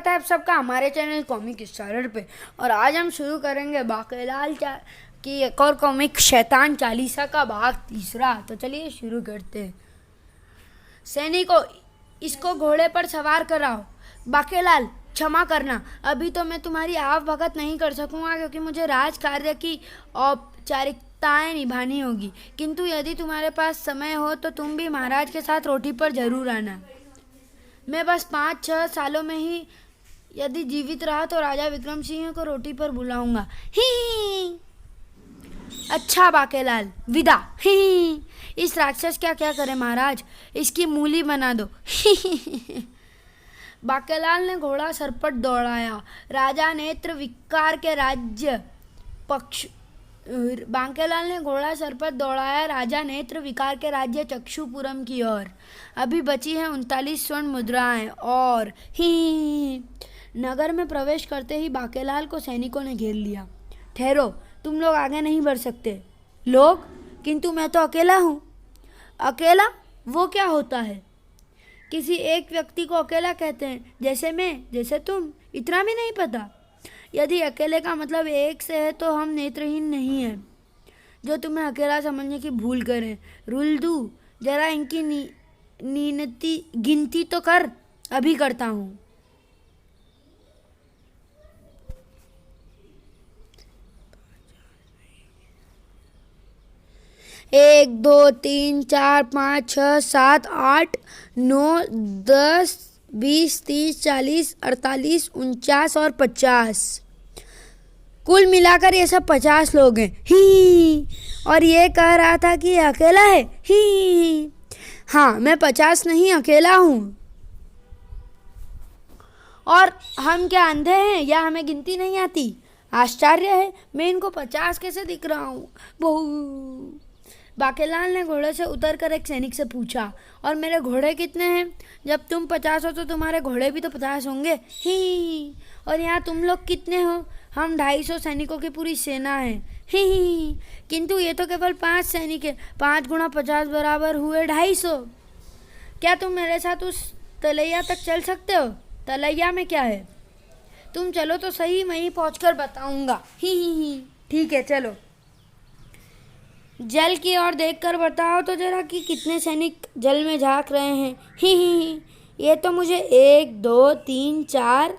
स्वागत है आप सबका हमारे चैनल कॉमिक स्टारर पे। और आज हम शुरू करेंगे बाकेलाल की एक और कॉमिक शैतान चालीसा का भाग 3। तो चलिए शुरू करते हैं। सैनिकों, इसको घोड़े पर सवार कराओ। बाकेलाल, क्षमा करना, अभी तो मैं तुम्हारी आवभगत नहीं कर सकूंगा क्योंकि मुझे राज कार्य की औपचारिकताएं निभानी होगी, किंतु यदि तुम्हारे पास समय हो तो तुम भी महाराज के साथ रोटी पर जरूर आना। मैं बस 5-6 सालों में ही यदि जीवित रहा तो राजा विक्रम सिंह को रोटी पर बुलाऊंगा। ही अच्छा बाकेलाल, विदा। ही इस राक्षस का क्या करे महाराज, इसकी मूली बना दो। बाकेलाल ने घोड़ा सरपट दौड़ाया। राजा नेत्र विकार के राज्य पक्ष बांकेलाल ने घोड़ा सरपट दौड़ाया राजा नेत्र विकार के राज्य चक्षुपुरम की ओर। अभी बची है 39 स्वर्ण मुद्राएं और ही नगर में प्रवेश करते ही बाकेलाल को सैनिकों ने घेर लिया। ठहरो, तुम लोग आगे नहीं बढ़ सकते। लोग? किंतु मैं तो अकेला हूँ। अकेला? वो क्या होता है? किसी एक व्यक्ति को अकेला कहते हैं, जैसे मैं, जैसे तुम। इतना भी नहीं पता? यदि अकेले का मतलब एक से है तो हम नेत्रहीन नहीं हैं जो तुम्हें अकेला समझने की भूल करें। रुल्दू, जरा इनकी गिनती तो कर। अभी करता हूँ। 1 2 3 4 5 6 7 8 9 10 20 30 40 48 49 और 50। कुल मिलाकर ये सब 50 लोग हैं। ही और ये कह रहा था कि अकेला है। ही हाँ, मैं 50 नहीं, अकेला हूँ। और हम क्या अंधे हैं या हमें गिनती नहीं आती? आश्चर्य है, मैं इनको 50 कैसे दिख रहा हूँ। बहु बाकेलाल ने घोड़े से उतरकर एक सैनिक से पूछा, और मेरे घोड़े कितने हैं? जब तुम 50 हो तो तुम्हारे घोड़े भी तो 50 होंगे। ही और यहाँ तुम लोग कितने हो? हम 250 सैनिकों की पूरी सेना है। ही किंतु ये तो केवल 5 सैनिक है। 5 गुणा 50 बराबर हुए 250। क्या तुम मेरे साथ उस तलैया तक चल सकते हो? तलैया में क्या है? तुम चलो तो सही, मैं ही पहुँच बताऊंगा। ही ठीक है, चलो। जल की ओर देखकर बताओ तो जरा कि कितने सैनिक जल में झांक रहे हैं। ही ये तो मुझे 1 2 3 4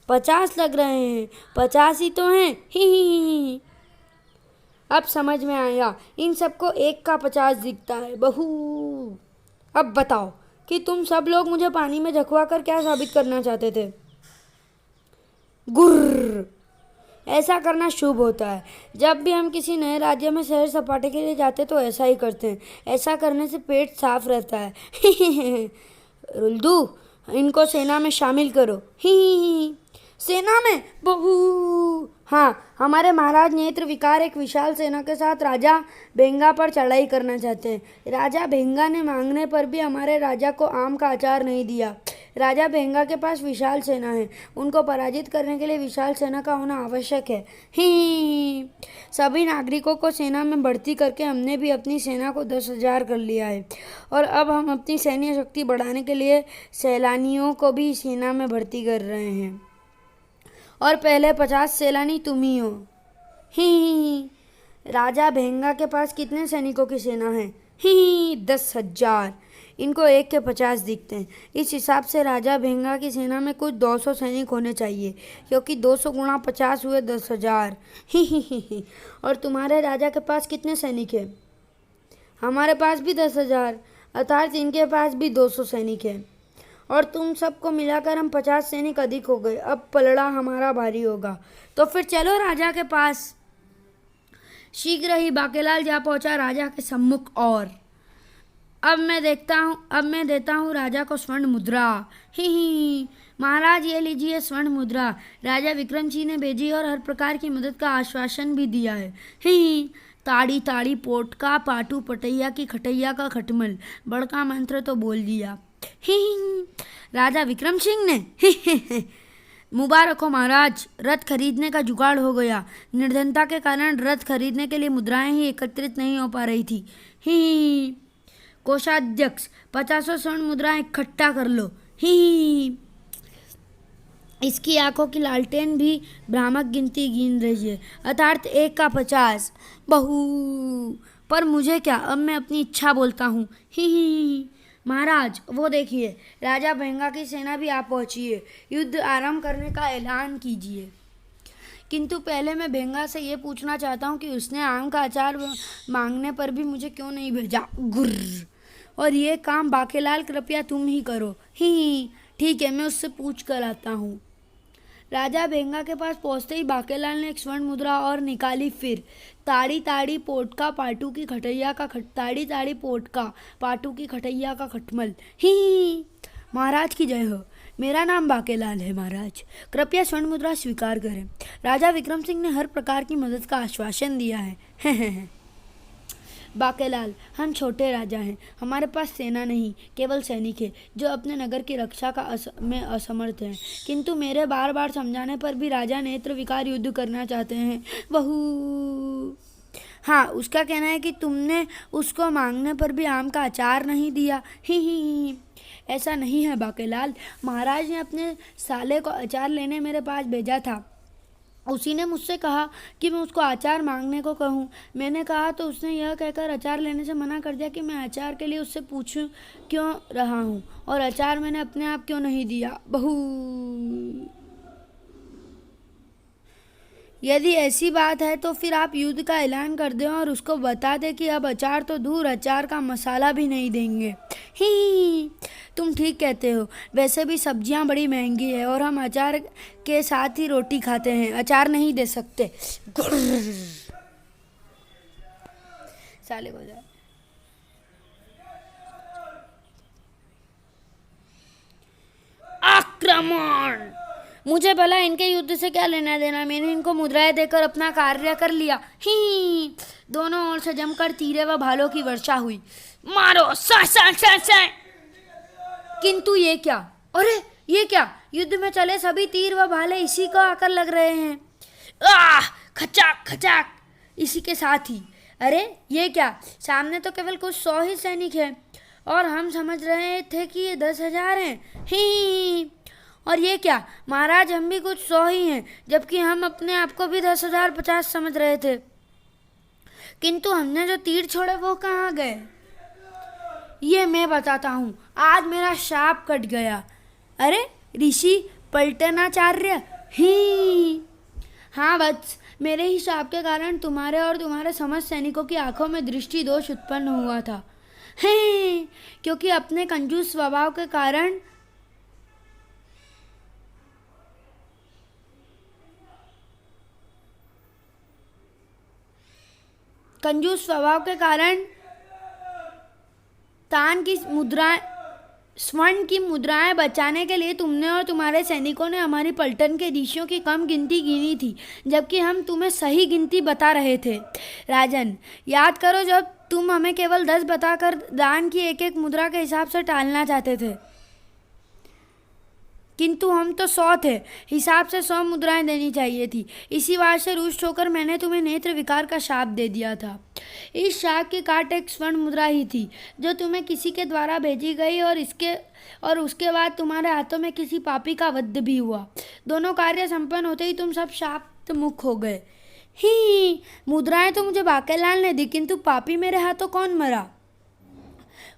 50 लग रहे हैं। 50 ही तो हैं। ही अब समझ में आया, इन सबको 1 का 50 दिखता है। बहू, अब बताओ कि तुम सब लोग मुझे पानी में झकवा कर क्या साबित करना चाहते थे? गुर्र, ऐसा करना शुभ होता है। जब भी हम किसी नए राज्य में सैर सपाटे के लिए जाते तो ऐसा ही करते हैं। ऐसा करने से पेट साफ रहता है। रुल्दू, इनको सेना में शामिल करो। ही सेना में? बहू हाँ, हमारे महाराज नेत्र विकार एक विशाल सेना के साथ राजा भेंगा पर चढ़ाई करना चाहते हैं। राजा भेंगा ने मांगने पर भी हमारे राजा को आम का अचार नहीं दिया। राजा भेंगा के पास विशाल सेना है। उनको पराजित करने के लिए विशाल सेना का होना आवश्यक है। ही सभी नागरिकों को सेना में भर्ती करके हमने भी अपनी सेना को 10,000 कर लिया है, और अब हम अपनी सैन्य शक्ति बढ़ाने के लिए सैलानियों को भी सेना में भर्ती कर रहे हैं, और पहले 50 सैलानी तुम ही हो। ही राजा भेंगा के पास कितने सैनिकों की सेना है? ही 10,000। इनको 1 के 50 दिखते हैं। इस हिसाब से राजा भेंगा की सेना में कुछ 200 सैनिक होने चाहिए, क्योंकि 200 गुणा 50 हुए 10,000। ही और तुम्हारे राजा के पास कितने सैनिक हैं? हमारे पास भी 10,000, अर्थात इनके पास भी 200 सैनिक हैं, और तुम सबको मिलाकर हम 50 सैनिक अधिक हो गए। अब पलड़ा हमारा भारी होगा। तो फिर चलो राजा के पास। शीघ्र ही बाकेलाल जा पहुंचा राजा के सम्मुख, और अब मैं देता हूँ राजा को स्वर्ण मुद्रा। ही महाराज, ये लीजिए स्वर्ण मुद्रा। राजा विक्रम सिंह ने भेजी और हर प्रकार की मदद का आश्वासन भी दिया है। ही ताड़ी ताड़ी पोटका, पाटू पटैया की खटैया का खटमल, बड़का मंत्र तो बोल दिया। ही राजा विक्रम सिंह ने मुबारक हो महाराज, रथ खरीदने का जुगाड़ हो गया। निर्धनता के कारण रथ खरीदने के लिए मुद्राएं ही एकत्रित नहीं हो पा रही थी। ही कोषाध्यक्ष, 50 स्वर्ण मुद्राएं इकट्ठा कर लो। ही इसकी आंखों की लालटेन भी भ्रामक गिनती गिन रही है, अर्थात 1 का 50। बहू, पर मुझे क्या, अब मैं अपनी इच्छा बोलता हूँ। ही। महाराज, वो देखिए, राजा भेंगा की सेना भी आ पहुंची है। युद्ध आरंभ करने का ऐलान कीजिए। किंतु पहले मैं भेंगा से ये पूछना चाहता हूँ कि उसने आम का अचार मांगने पर भी मुझे क्यों नहीं भेजा। गुर्र। और ये काम बाकेलाल कृपया तुम ही करो। ही। ठीक है, मैं उससे पूछ कर आता हूँ। राजा भेंगा के पास पहुंचते ही बाकेलाल ने एक स्वर्ण मुद्रा और निकाली। फिर ताड़ी ताड़ी पोटका पाटू की खटैया का ताड़ी ताड़ी पोटका पाटू की खटैया का खटमल। ही। महाराज की जय हो। मेरा नाम बाकेलाल है महाराज, कृपया स्वर्ण मुद्रा स्वीकार करें। राजा विक्रम सिंह ने हर प्रकार की मदद का आश्वासन दिया है। बाकेलाल, हम छोटे राजा हैं, हमारे पास सेना नहीं, केवल सैनिक है जो अपने नगर की रक्षा में असमर्थ हैं। किंतु मेरे बार बार समझाने पर भी राजा नेत्र विकार युद्ध करना चाहते हैं। बहू। हाँ, उसका कहना है कि तुमने उसको मांगने पर भी आम का अचार नहीं दिया। ही। ऐसा नहीं है बाकेलाल, महाराज ने अपने साले को अचार लेने मेरे पास भेजा था। उसी ने मुझसे कहा कि मैं उसको अचार मांगने को कहूँ। मैंने कहा तो उसने यह कहकर अचार लेने से मना कर दिया कि मैं अचार के लिए उससे पूछूं क्यों रहा हूँ, और अचार मैंने अपने आप क्यों नहीं दिया। बहू। यदि ऐसी बात है तो फिर आप युद्ध का ऐलान कर दें और उसको बता दें कि अब अचार तो दूर, अचार का मसाला भी नहीं देंगे। ही। तुम ठीक कहते हो, वैसे भी सब्जियां बड़ी महंगी है और हम अचार के साथ ही रोटी खाते हैं, अचार नहीं दे सकते। साले को जा। आक्रमण। मुझे भला इनके युद्ध से क्या लेना देना, मैंने इनको मुद्राएं देकर अपना कार्य कर लिया। ही। दोनों ओर से जमकर तीरे व भालों की वर्षा हुई। मारो, सा सा सा सा। किंतु ये क्या, अरे ये क्या, युद्ध में चले सभी तीर व भाले इसी को आकर लग रहे हैं। आह, खचाक खचाक। इसी के साथ ही, अरे ये क्या, सामने तो केवल कुछ 100 ही सैनिक हैं और हम समझ रहे थे कि ये 10,000 हैं। ही। और ये क्या महाराज, हम भी कुछ 100 ही हैं, जबकि हम अपने आप को भी 10,000 50 समझ रहे थे। किंतु हमने जो तीर छोड़े वो कहाँ गए? ये मैं बताता हूँ, आज मेरा शाप कट गया। अरे ऋषि पलटनाचार्य। ही। हाँ वत्स, मेरे ही शाप के कारण तुम्हारे और तुम्हारे समस्त सैनिकों की आंखों में दृष्टि दोष उत्पन्न हुआ था। हैं, क्योंकि अपने कंजूस स्वभाव के कारण तान की मुद्राएं, स्वर्ण की मुद्राएं बचाने के लिए तुमने और तुम्हारे सैनिकों ने हमारी पलटन के ऋषियों की कम गिनती गिनी थी, जबकि हम तुम्हें सही गिनती बता रहे थे। राजन, याद करो जब तुम हमें केवल 10 बताकर दान की एक एक मुद्रा के हिसाब से टालना चाहते थे, किंतु हम तो 100 थे, हिसाब से 100 मुद्राएं देनी चाहिए थी। इसी बात से रुष्ट होकर मैंने तुम्हें नेत्र विकार का शाप दे दिया था। इस शाप की काट एक स्वर्ण मुद्रा ही थी जो तुम्हें किसी के द्वारा भेजी गई, और उसके बाद तुम्हारे हाथों में किसी पापी का वध भी हुआ। दोनों कार्य संपन्न होते ही तुम सब शाप मुक्त हो गए। ही। मुद्राएं तो मुझे बाकेलाल ने दी, किंतु पापी मेरे हाथों कौन मरा?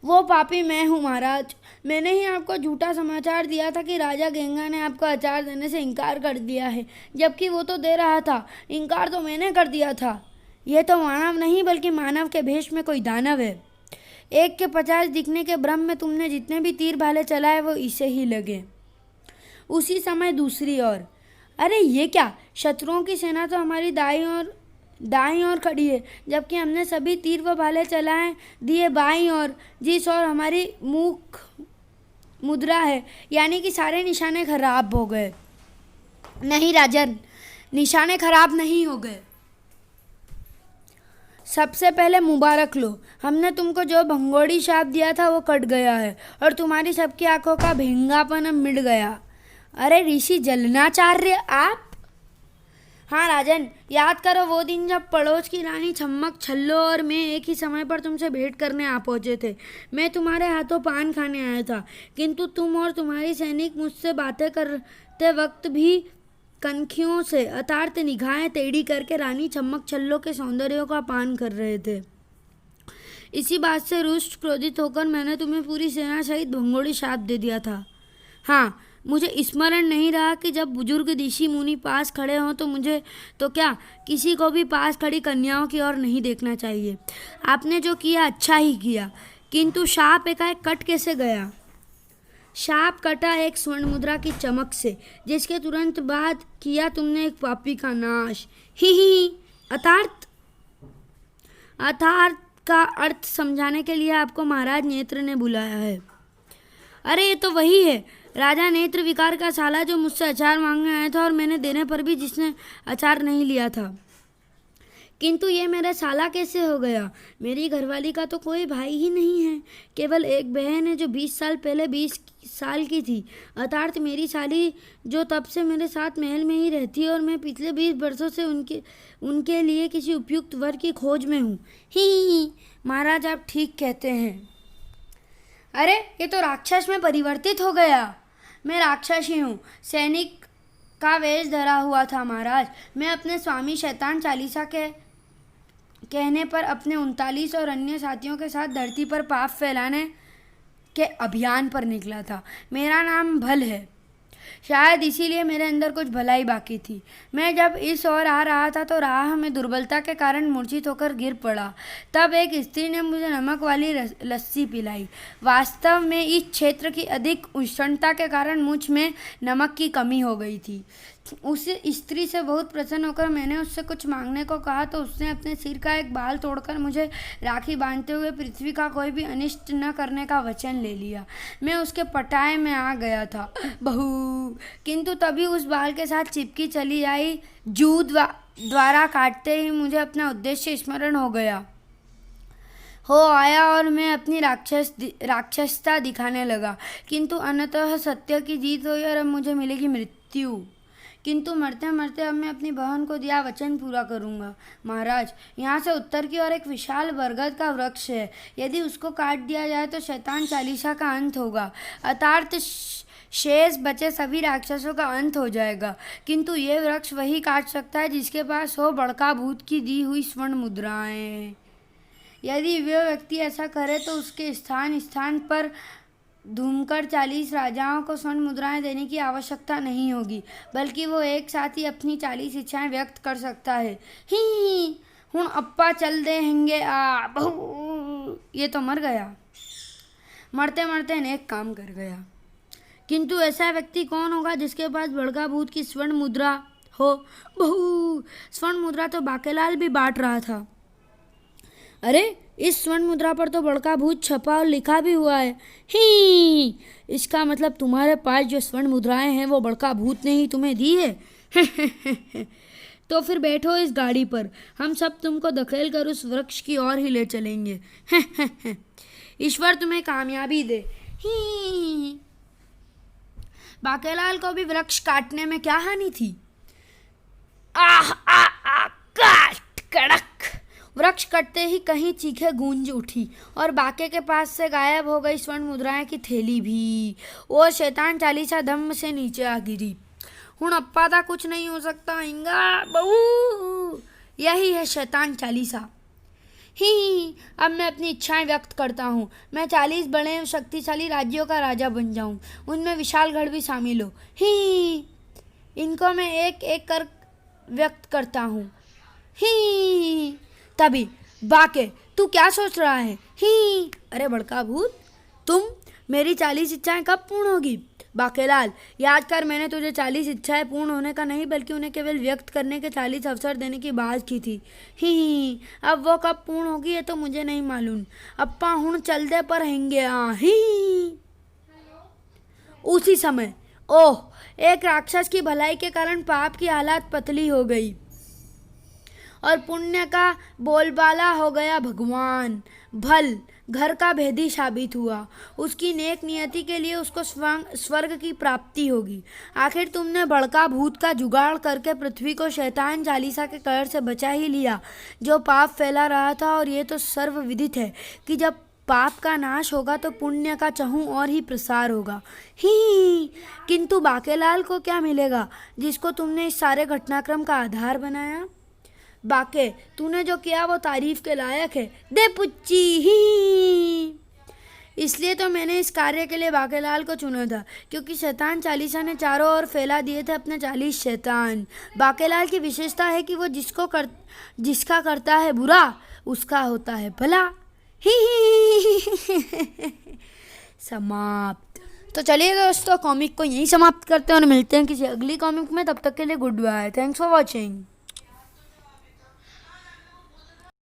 वो पापी मैं हूँ महाराज। मैंने ही आपको झूठा समाचार दिया था कि राजा गेंगा ने आपको अचार देने से इनकार कर दिया है, जबकि वो तो दे रहा था। इनकार तो मैंने कर दिया था। यह तो मानव नहीं बल्कि मानव के भेष में कोई दानव है। 1 के 50 दिखने के भ्रम में तुमने जितने भी तीर भाले चलाए वो इसे ही लगे। उसी समय दूसरी ओर, अरे ये क्या, शत्रुओं की सेना तो हमारी दाईं ओर खड़ी है, जबकि हमने सभी तीर व भाले चलाए दिए बाईं ओर, जिस ओर हमारी मुख मुद्रा है, यानी कि सारे निशाने खराब हो गए। नहीं राजन, निशाने खराब नहीं हो गए। सबसे पहले मुबारक लो, हमने तुमको जो भंगोड़ी शाप दिया था वो कट गया है और तुम्हारी सबकी आंखों का भेंगापन अब मिट गया। अरे ऋषि जलनाचार्य आप? हाँ राजन, याद करो वो दिन जब पड़ोस की रानी छम्मक छल्लो और मैं एक ही समय पर तुमसे भेंट करने आ पहुंचे थे। मैं तुम्हारे हाथों पान खाने आया था, किंतु तुम और तुम्हारी सैनिक मुझसे बातें करते वक्त भी कनखियों से अतार्त निगाहें टेढ़ी करके रानी छम्मक छल्लो के सौंदर्य का पान कर रहे थे। इसी बात से रुष्ट क्रोधित होकर मैंने तुम्हें पूरी सेना सहित भंगोड़ी शाप दे दिया था। हाँ, मुझे स्मरण नहीं रहा कि जब बुजुर्ग ऋषि मुनि पास खड़े हों तो मुझे तो क्या, किसी को भी पास खड़ी कन्याओं की ओर नहीं देखना चाहिए। आपने जो किया अच्छा ही किया, किंतु शाप एकाएक कट कैसे गया? शाप कटा एक स्वर्ण मुद्रा की चमक से, जिसके तुरंत बाद किया तुमने एक पापी का नाश। ही अर्थात अर्थात का अर्थ समझाने के लिए आपको महाराज नेत्र ने बुलाया है। अरे ये तो वही है, राजा नेत्र विकार का साला जो मुझसे अचार मांगने आया था और मैंने देने पर भी जिसने अचार नहीं लिया था। किंतु ये मेरा साला कैसे हो गया? मेरी घरवाली का तो कोई भाई ही नहीं है, केवल एक बहन है जो 20 साल पहले 20 साल की थी, अर्थात मेरी साली, जो तब से मेरे साथ महल में ही रहती है और मैं पिछले 20 वर्षों से उनके लिए किसी उपयुक्त वर की खोज में हूँ। ही महाराज, आप ठीक कहते हैं। अरे ये तो राक्षस में परिवर्तित हो गया। मैं राक्षस ही हूँ, सैनिक का वेश धरा हुआ था महाराज। मैं अपने स्वामी शैतान चालीसा के कहने पर अपने 39 और अन्य साथियों के साथ धरती पर पाप फैलाने के अभियान पर निकला था। मेरा नाम भल है, शायद इसीलिए मेरे अंदर कुछ भलाई बाकी थी। मैं जब इस ओर आ रहा था तो राह में दुर्बलता के कारण मूर्छित होकर गिर पड़ा। तब एक स्त्री ने मुझे नमक वाली लस्सी पिलाई। वास्तव में इस क्षेत्र की अधिक उष्णता के कारण मुझ में नमक की कमी हो गई थी। उस स्त्री से बहुत प्रसन्न होकर मैंने उससे कुछ मांगने को कहा तो उसने अपने सिर का एक बाल तोड़कर मुझे राखी बांधते हुए पृथ्वी का कोई भी अनिष्ट न करने का वचन ले लिया। मैं उसके पटाए में आ गया था बहू, किंतु तभी उस बाल के साथ चिपकी चली आई जू द्वारा काटते ही मुझे अपना उद्देश्य स्मरण हो आया और मैं अपनी राक्षसता दिखाने लगा। किंतु अंततः सत्य की जीत हुई और अब मुझे मिलेगी मृत्यु। किंतु मरते मरते अब मैं अपनी बहन को दिया वचन पूरा करूंगा। महाराज, यहाँ से उत्तर की ओर एक विशाल बरगद का वृक्ष है। यदि उसको काट दिया जाए तो शैतान चालीसा का अंत होगा, अर्थात शेष बचे सभी राक्षसों का अंत हो जाएगा। किंतु ये वृक्ष वही काट सकता है जिसके पास हो बड़का भूत की दी हुई स्वर्ण मुद्राएं। यदि वह व्यक्ति ऐसा करे तो उसके स्थान स्थान पर घूमकर 40 राजाओं को स्वर्ण मुद्राएं देने की आवश्यकता नहीं होगी, बल्कि वो एक साथ ही अपनी 40 इच्छाएं व्यक्त कर सकता है। ही हुण अप्पा चल दे हेंगे आ बहू। ये तो मर गया, मरते मरते नेक काम कर गया। किंतु ऐसा व्यक्ति कौन होगा जिसके पास बड़का भूत की स्वर्ण मुद्रा हो? बहू, स्वर्ण मुद्रा तो बाकेलाल भी बांट रहा था। अरे इस स्वर्ण मुद्रा पर तो बड़का भूत छपा और लिखा भी हुआ है। ही, इसका मतलब तुम्हारे पास जो स्वर्ण मुद्राएं हैं वो बड़का भूत ने ही तुम्हें दी है। तो फिर बैठो इस गाड़ी पर, हम सब तुमको धकेल कर उस वृक्ष की ओर ही ले चलेंगे। ईश्वर तुम्हें कामयाबी दे। ही, बाकेलाल को भी वृक्ष काटने में क्या हानि थी? आह आ आ काट कड़क। वृक्ष कटते ही कहीं चीखें गूंज उठी और बाके के पास से गायब हो गई स्वर्ण मुद्राएं की थैली भी। वो शैतान चालीसा धम्म से नीचे आ गिरी। हुण अप्पा था कुछ नहीं हो सकता इंगा बहू, यही है शैतान चालीसा। ही, अब मैं अपनी इच्छाएं व्यक्त करता हूँ। मैं 40 बड़े शक्तिशाली राज्यों का राजा बन जाऊँ, उनमें विशालगढ़ भी शामिल हो। ही, इनको मैं एक एक कर व्यक्त करता हूँ। ही, तभी बाके, तू क्या सोच रहा है? ही, अरे बड़का भूत, तुम, मेरी 40 इच्छाएं कब पूर्ण होगी? बाकेलाल, याद कर, मैंने तुझे 40 इच्छाएं पूर्ण होने का नहीं बल्कि उन्हें केवल व्यक्त करने के 40 अवसर देने की बात की थी। ही, अब वो कब पूर्ण होगी ये तो मुझे नहीं मालूम। अप्पा हुण चल दे पर हेंगे आ। ही, उसी समय ओह, एक राक्षस की भलाई के कारण पाप की हालत पतली हो गई और पुण्य का बोलबाला हो गया। भगवान भल, घर का भेदी साबित हुआ। उसकी नेक नियति के लिए उसको स्वर्ग की प्राप्ति होगी। आखिर तुमने बड़का भूत का जुगाड़ करके पृथ्वी को शैतान चालीसा के कहर से बचा ही लिया, जो पाप फैला रहा था। और ये तो सर्वविदित है कि जब पाप का नाश होगा तो पुण्य का चहु और ही प्रसार होगा। ही किंतु बाकेलाल को क्या मिलेगा जिसको तुमने इस सारे घटनाक्रम का आधार बनाया? बाके, तूने जो किया वो तारीफ के लायक है। दे पुच्ची ही। इसलिए तो मैंने इस कार्य के लिए बाकेलाल को चुना था, क्योंकि शैतान चालीसा ने चारों ओर फैला दिए थे अपने 40 शैतान। बाकेलाल की विशेषता है कि वो जिसका करता है बुरा उसका होता है भला। ही समाप्त। तो चलिए दोस्तों, कॉमिक को यहीं समाप्त करते हैं और मिलते हैं किसी अगली कॉमिक में। तब तक के लिए goodbye. Thanks for watching.